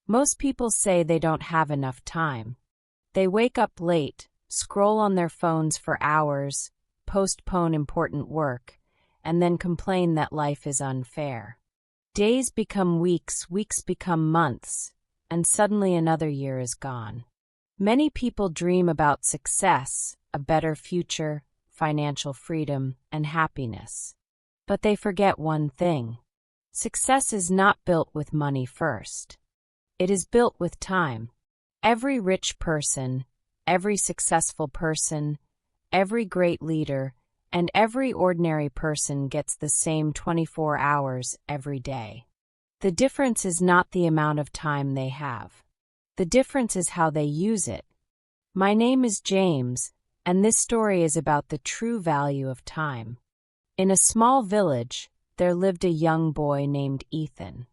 Most people say they don't have enough time. They wake up late, scroll on their phones for hours, postpone important work, and then complain that life is unfair. Days become weeks, weeks become months, and suddenly another year is gone. Many people dream about success, a better future, financial freedom, and happiness. But they forget one thing. Success is not built with money first. It is built with time. Every rich person, every successful person, every great leader, and every ordinary person gets the same 24 hours every day. The difference is not the amount of time they have. The difference is how they use it. My name is James, and this story is about the true value of time. In a small village, there lived a young boy named Ethan.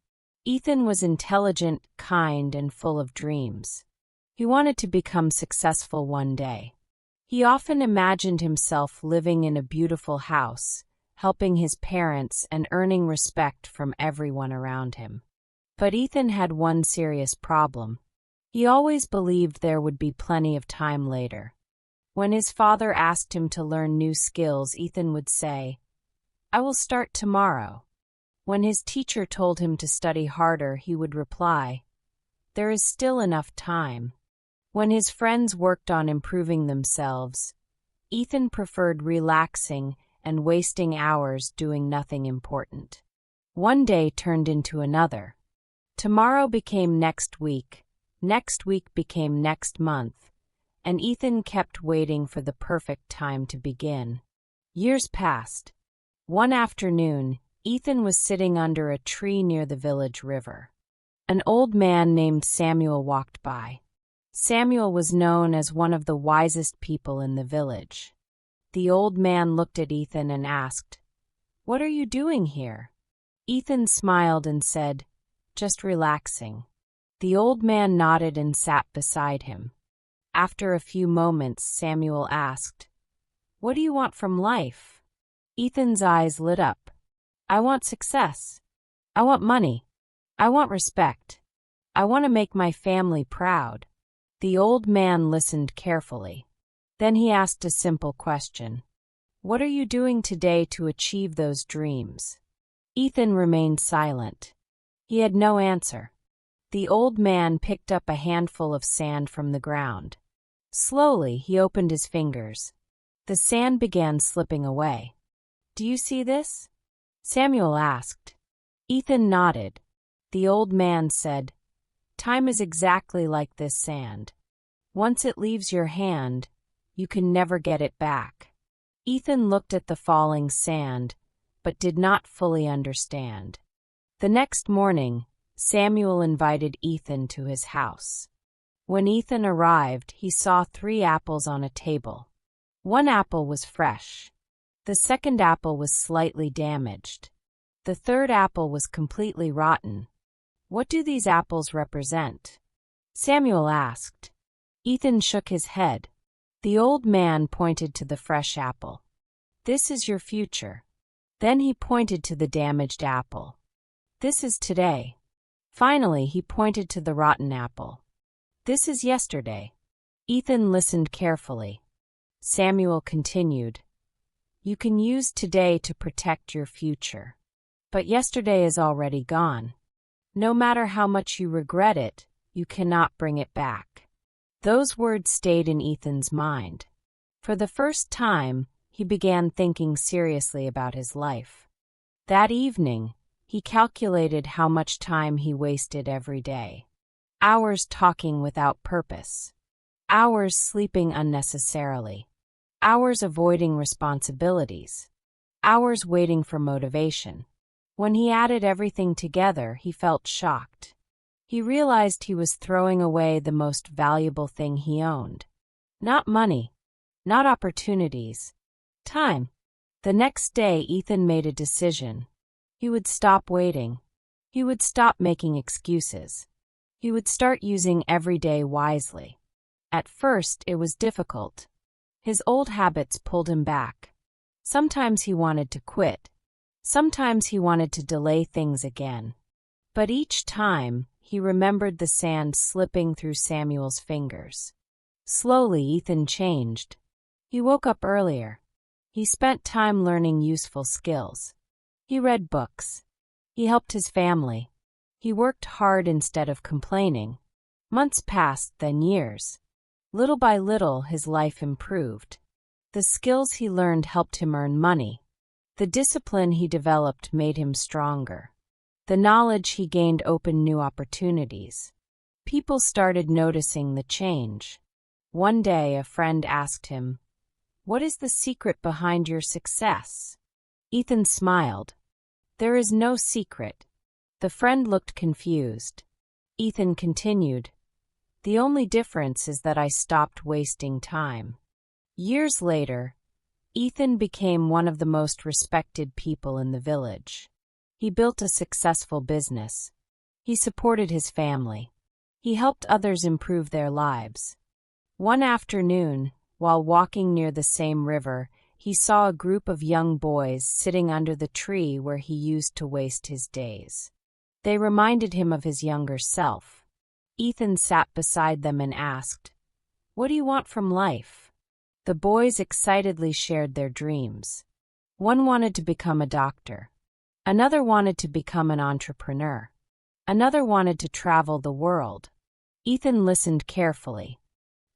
Ethan was intelligent, kind, and full of dreams. He wanted to become successful one day. He often imagined himself living in a beautiful house, helping his parents and earning respect from everyone around him. But Ethan had one serious problem. He always believed there would be plenty of time later. When his father asked him to learn new skills, Ethan would say, "I will start tomorrow." When his teacher told him to study harder, he would reply, "There is still enough time." When his friends worked on improving themselves, Ethan preferred relaxing and wasting hours doing nothing important. One day turned into another. Tomorrow became next week became next month, and Ethan kept waiting for the perfect time to begin. Years passed. One afternoon, Ethan was sitting under a tree near the village river. An old man named Samuel walked by. Samuel was known as one of the wisest people in the village. The old man looked at Ethan and asked, "What are you doing here?" Ethan smiled and said, "Just relaxing." The old man nodded and sat beside him. After a few moments, Samuel asked, "What do you want from life?" Ethan's eyes lit up. "I want success. I want money. I want respect. I want to make my family proud." The old man listened carefully. Then he asked a simple question. "What are you doing today to achieve those dreams?" Ethan remained silent. He had no answer. The old man picked up a handful of sand from the ground. Slowly, he opened his fingers. The sand began slipping away. "Do you see this?" Samuel asked. Ethan nodded. The old man said, "Time is exactly like this sand. Once it leaves your hand, you can never get it back." Ethan looked at the falling sand, but did not fully understand. The next morning, Samuel invited Ethan to his house. When Ethan arrived, he saw 3 apples on a table. One apple was fresh. The second apple was slightly damaged. The third apple was completely rotten. "What do these apples represent?" Samuel asked. Ethan shook his head. The old man pointed to the fresh apple. "This is your future." Then he pointed to the damaged apple. "This is today." Finally, he pointed to the rotten apple. "This is yesterday." Ethan listened carefully. Samuel continued, "You can use today to protect your future. But yesterday is already gone. No matter how much you regret it, you cannot bring it back." Those words stayed in Ethan's mind. For the first time, he began thinking seriously about his life. That evening, he calculated how much time he wasted every day. Hours talking without purpose. Hours sleeping unnecessarily. Hours avoiding responsibilities. Hours waiting for motivation. When he added everything together, he felt shocked. He realized he was throwing away the most valuable thing he owned. Not money. Not opportunities. Time. The next day, Ethan made a decision. He would stop waiting. He would stop making excuses. He would start using every day wisely. At first, it was difficult. His old habits pulled him back. Sometimes he wanted to quit. Sometimes he wanted to delay things again. But each time, he remembered the sand slipping through Samuel's fingers. Slowly, Ethan changed. He woke up earlier. He spent time learning useful skills. He read books. He helped his family. He worked hard instead of complaining. Months passed, then years. Little by little, his life improved. The skills he learned helped him earn money. The discipline he developed made him stronger. The knowledge he gained opened new opportunities. People started noticing the change. One day, a friend asked him, "What is the secret behind your success?" Ethan smiled. "There is no secret." The friend looked confused. Ethan continued, "The only difference is that I stopped wasting time." Years later, Ethan became one of the most respected people in the village. He built a successful business. He supported his family. He helped others improve their lives. One afternoon, while walking near the same river, he saw a group of young boys sitting under the tree where he used to waste his days. They reminded him of his younger self. Ethan sat beside them and asked, "What do you want from life?" The boys excitedly shared their dreams. One wanted to become a doctor. Another wanted to become an entrepreneur. Another wanted to travel the world. Ethan listened carefully.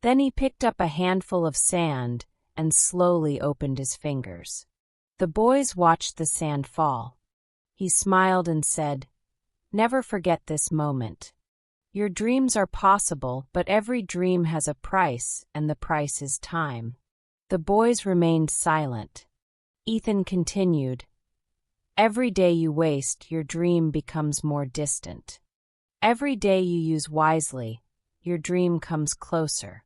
Then he picked up a handful of sand and slowly opened his fingers. The boys watched the sand fall. He smiled and said, "Never forget this moment. Your dreams are possible, but every dream has a price, and the price is time." The boys remained silent. Ethan continued, "Every day you waste, your dream becomes more distant. Every day you use wisely, your dream comes closer."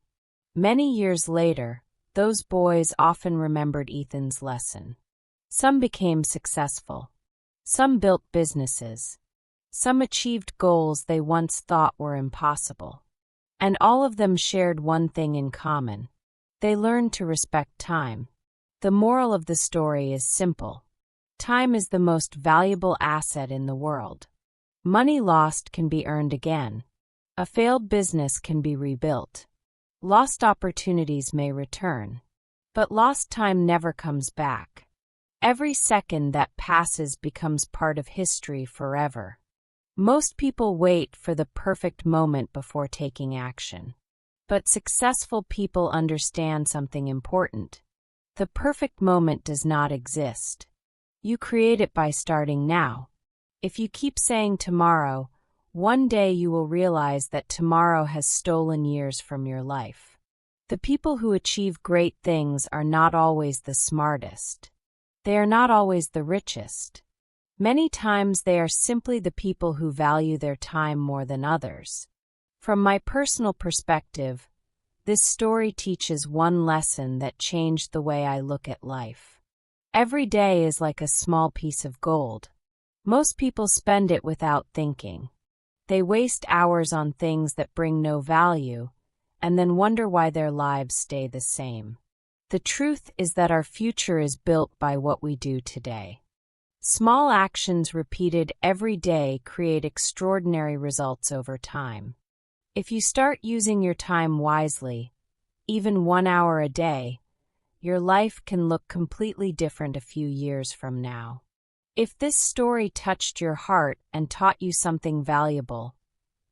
Many years later, those boys often remembered Ethan's lesson. Some became successful. Some built businesses. Some achieved goals they once thought were impossible. And all of them shared one thing in common. They learned to respect time. The moral of the story is simple. Time is the most valuable asset in the world. Money lost can be earned again. A failed business can be rebuilt. Lost opportunities may return. But lost time never comes back. Every second that passes becomes part of history forever. Most people wait for the perfect moment before taking action. But successful people understand something important. The perfect moment does not exist. You create it by starting now. If you keep saying tomorrow, one day you will realize that tomorrow has stolen years from your life. The people who achieve great things are not always the smartest. They are not always the richest. Many times they are simply the people who value their time more than others. From my personal perspective, this story teaches one lesson that changed the way I look at life. Every day is like a small piece of gold. Most people spend it without thinking. They waste hours on things that bring no value, and then wonder why their lives stay the same. The truth is that our future is built by what we do today. Small actions repeated every day create extraordinary results over time. If you start using your time wisely, even 1 hour a day, your life can look completely different a few years from now. If this story touched your heart and taught you something valuable,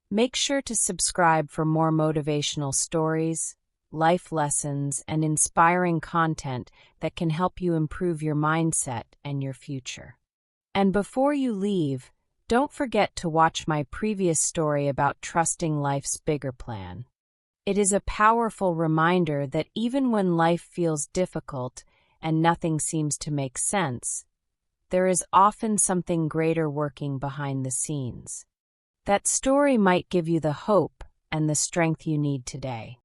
make sure to subscribe for more motivational stories, life lessons, and inspiring content that can help you improve your mindset and your future. And before you leave, don't forget to watch my previous story about trusting life's bigger plan. It is a powerful reminder that even when life feels difficult and nothing seems to make sense, there is often something greater working behind the scenes. That story might give you the hope and the strength you need today.